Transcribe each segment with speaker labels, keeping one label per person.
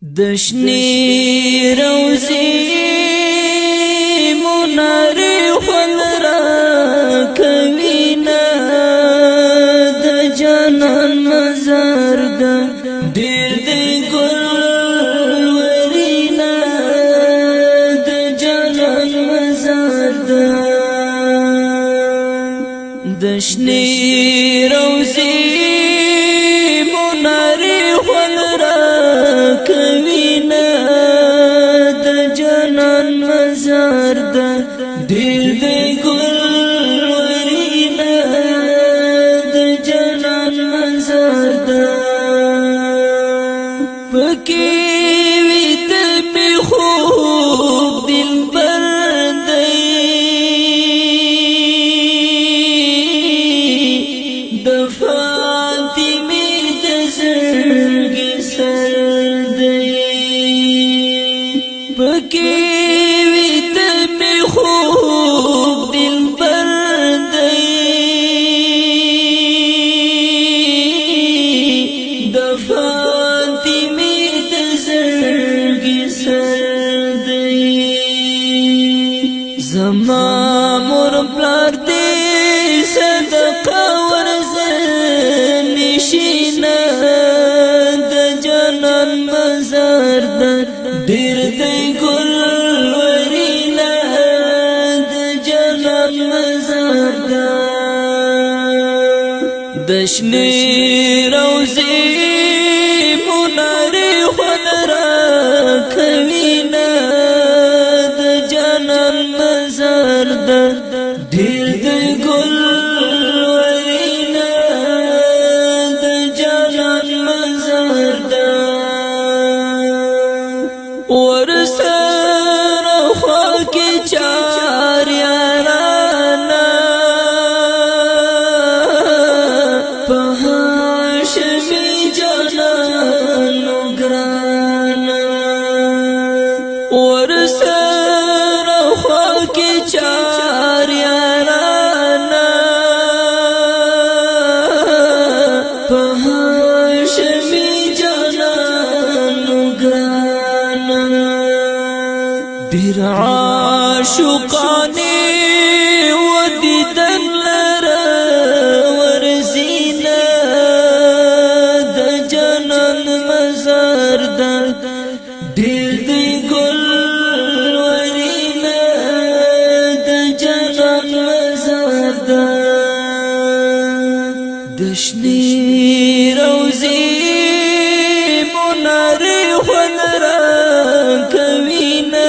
Speaker 1: دشنی روزی مناری خون را کوینا د جانان مزار دا دیر دی گل ورینا د جانان مزار دا دشنی روزی مناری خون را کوینا د جانان مزار دا دیر دی گل ورینا د جانان مزار دا پکی ویت می خوب دل بردی د فاطمی د زړګي سردی پکی ویت می خوب دل بردی د فاطمی د زړګي سردی زما مور پلار دې صدقه ورزن نشینا د جانان مزار دا ډیر دی ګل ورینا د جانان مزار دا دشنی روزی مناری خون را کوینا د جانان مزار دا ډیر دی ګل ورینا د جانان مزار دا ورسره خوا کې چار یارانا په هاشمي جانانو ګرانا ورسره خوا کې چار یارانا په هاشمي جانانو ګرانا ډیر عاشقانه ودیدن لره ورزینا د جانان مزار دا ډیر دی ګل ورینا د جانان مزار دا دشنی روزی مناری خون را کوینا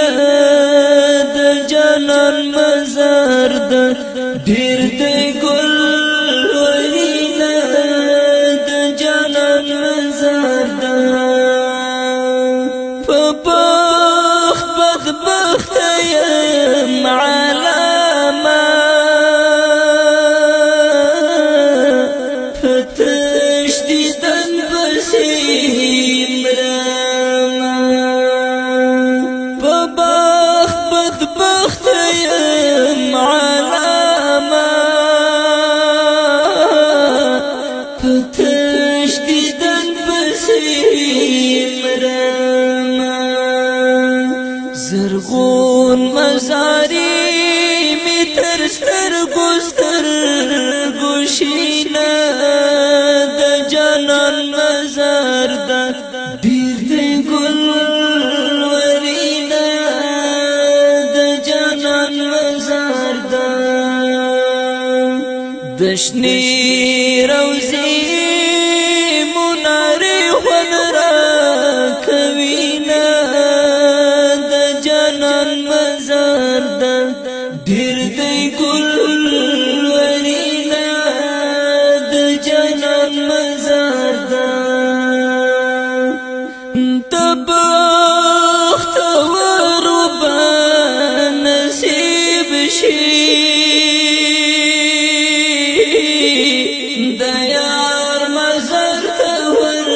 Speaker 1: د جانان مزار دا ډیر دی ګل ورینا د جانان مزار دا په بخت بدبخت یم علامه فتش دیدن بسیم راما په بخت بدبخت یم علامه فتش دیدن بسیم راما زرغون مزاری می تر سترګو سترګو شینا د جانان مزار دا ډیر دی ګل ورینا د جانان مزار دا دشنی روزی مناری خون را کوینا د جانان مزار دا ډیر دی ګل ورینا د جانان مزار دا د بخت وربا نصیب شي د یار مزار ته ور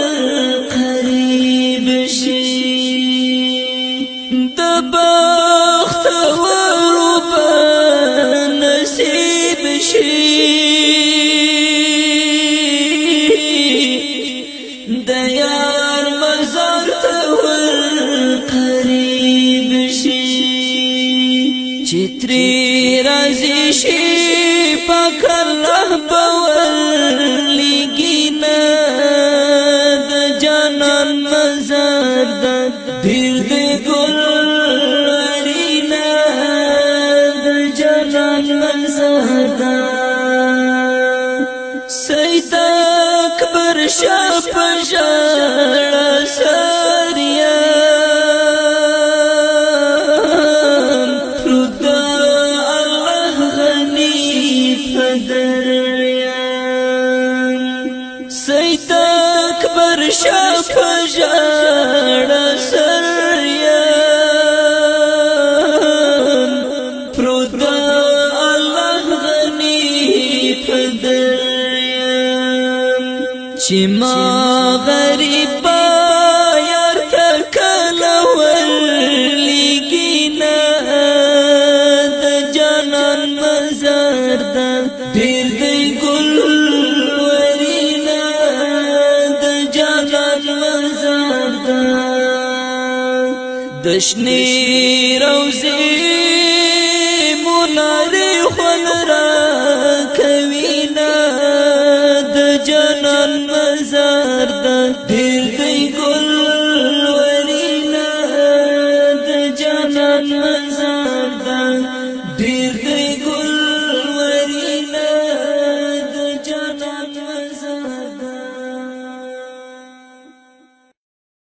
Speaker 1: قریب شي د بخت وربا نصیب شي د یار مزار ته ور تری رازی شي پاک الله باورلیگینا د جانان مزار دا دیر دی گل ورینا د جانان مزار دا سید اکبر شاه پژړا سریا سید اکبر شاه پژړا سریان پروت الله غنی پدریان چې ما غریب یار کله ولګینا د جانان مزار دا ډیر دی ګل دشنی روزی مناری خون را کوینا د جانان مزار دا دیر دی گل ورینا د جانان مزار